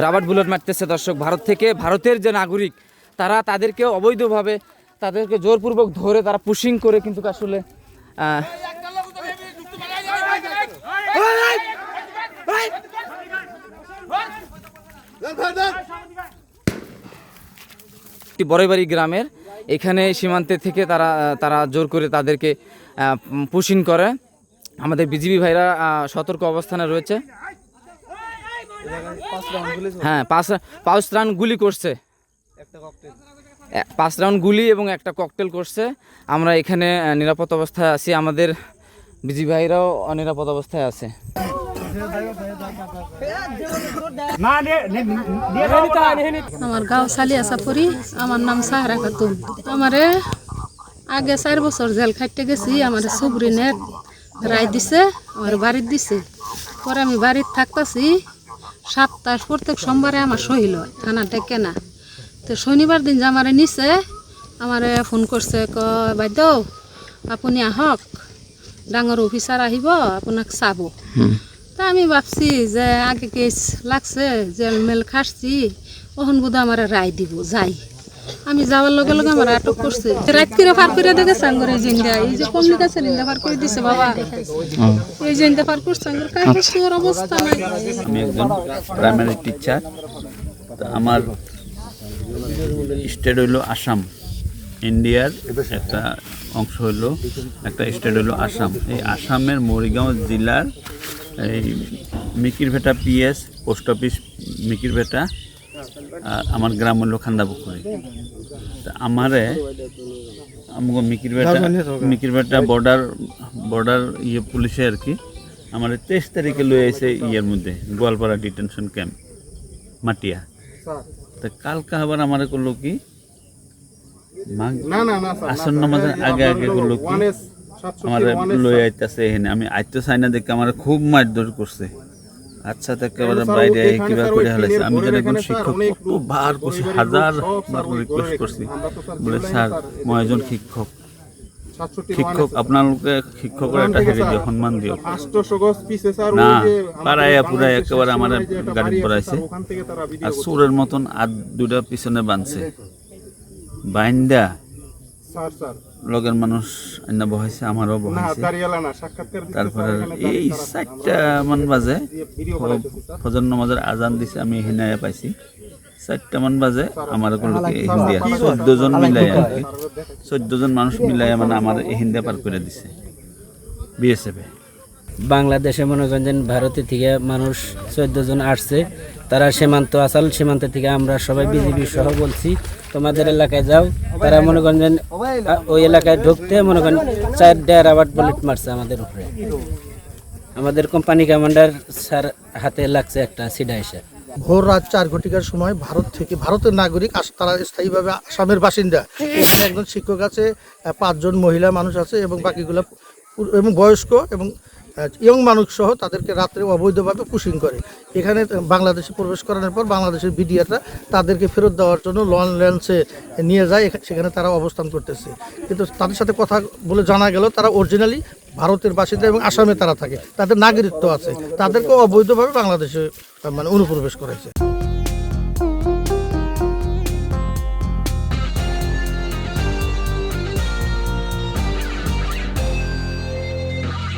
Rubber bullet মারতেছে দর্শক ভারত থেকে। ভারতের যে নাগরিক তারা তাদেরকে অবৈধভাবে তাদেরকে জোরপূর্বক ধরে তারা পুশিং করে কিন্তু আসলে বড়ইবাড়ি গ্রামের এখানে সীমান্তে থেকে তারা জোর করে তাদেরকে পুশিং করে। আমাদের বিজিবি ভাইরা সতর্ক অবস্থানে রয়েছে। হ্যাঁ, 5 রাউন্ড গুলি করছে, 5 রাউন্ড গুলি এবং একটা ককটেল করছে। আমরা এখানে নিরাপদ অবস্থায় আছি, আমাদের বিজিবি ভাইরাও নিরাপদ অবস্থায় আছে। আমার গাঁও সালিয়াসাপুরি, আমার নাম সাহারা খাতুন। আমারে আগে 4 বছর জেল খাটতে গেছি। আমার সুপ্রিমের রায় দিছে, আমার বাড়ির দিছে। পরে আমি বাড়ির থাকতেছি, সপ্তাহ প্রত্যেক সোমবারে আমার সহিল থানা ডেকে না। তো শনিবার দিন যে আমারে নিছে, আমারে ফোন করছে, কয় বাইদেউ আপনি আহক, ডাঙর অফিসার আহিব আপোনাক চাব। তা আমি ভাবছি যে আগে কেস লাগছে, জেল মেল খাটছি, ওখান বোধহয় আমার রায় দিব, যাই। আমি যাওয়ার লগে লগে আমার আটক করছে, রাত করে পার করে দেখে সাঙ্গর এই জিন্দা, এই যে কমনিকাছে নিন্দা পার করে দিছে বাবা, এই জিন্দা পার করছে সাঙ্গর কার অবস্থা নাই। আমি একজন প্রাইমারি টিচার। আমার স্টেট হইল আসাম, ইন্ডিয়ার একটা অংশ হইল, একটা স্টেট হইল আসাম। এই আসামের মরিগাঁও জেলার এই Mikirbheta PS post office Mikirbheta, আর আমার গ্রাম হইল খান্দাপুকুরি। তা আমারে মিকিরভেটা বর্ডার পুলিশে আর কি আমার 23 তারিখে লয়ে আইছে ইয়ের মধ্যে গোয়ালপাড়া ডিটেনশন ক্যাম্প মাটিয়া। তা কালকা আবার আমার করলো কি আসর নামাজের আগে করলো কি আমার লয়ে আইতেছে এখানে। আমি আইতে চাই না দেখে আমার খুব মারধর করছে। আচ্ছা, একেবারে বাইরে কিবা করে হালাইছে। আমি যেন একজন শিক্ষক কতবার করছি, 1000 বার রিকোয়েস্ট করছি, বলে স্যার মই একজন শিক্ষক, আপনাকে শিক্ষকের একটা হেরে দিও, সম্মান দিও না। পাড়াইয়া পুরাই একেবারে আমার গাড়ি পড়াইছে, আর চোরের মতন আর 2টা পিছনে বাঁধছে, বাইন্দা লগের মানুষ আইনা বহাইছে, আমারও বহাইছে। তারপরে এই 4টা মান বাজে ফজর নামাজের আজান দিছে, আমি হিনায়া পাইছি। 4টা মান বাজে আমার হিন্দিয়া 14 জন মিলাই আর কি, 14 জন মানুষ মিলাই মানে আমার হিন্দিয়া পার করে দিছে বিএসএফ। বাংলাদেশে মনে করেন ভারতের থেকে মানুষ 14 জন আসছে, তারা সীমান্ত আসাল সীমান্ত থেকে আমরা সবাই বিজিবি সহ বলছি তোমাদের এলাকায় যাও। তারা মনে করেন ওই এলাকায় ঢুকতে মনে করেন 4টা রাবার বুলেট মারছে আমাদের উপরে। আমাদের কোম্পানি কমান্ডার স্যার হাতে লাগছে একটা সিডা এসে। ভোর রাত 4 ঘটিকার সময় ভারতের নাগরিক, তারা স্থায়ীভাবে আসামের বাসিন্দা। এখানে একজন শিক্ষক আছে, 5 জন মহিলা মানুষ আছে এবং বাকিগুলো এবং বয়স্ক এবং ইয়ং মানুষ সহ তাদেরকে রাত্রে অবৈধভাবে পুশিং করে। এখানে বাংলাদেশে প্রবেশ করানোর পর বাংলাদেশের বিডিআররা তাদেরকে ফেরত দেওয়ার জন্য লঞ্চে নিয়ে যায়। সেখানে তারা অবস্থান করতেছে, কিন্তু তাদের সাথে কথা বলে জানা গেল তারা অরিজিনালি ভারতের বাসিন্দা এবং আসামে তারা থাকে, তাদের নাগরিকত্ব আছে, তাদেরকেও অবৈধভাবে বাংলাদেশে অনুপ্রবেশ করেছে।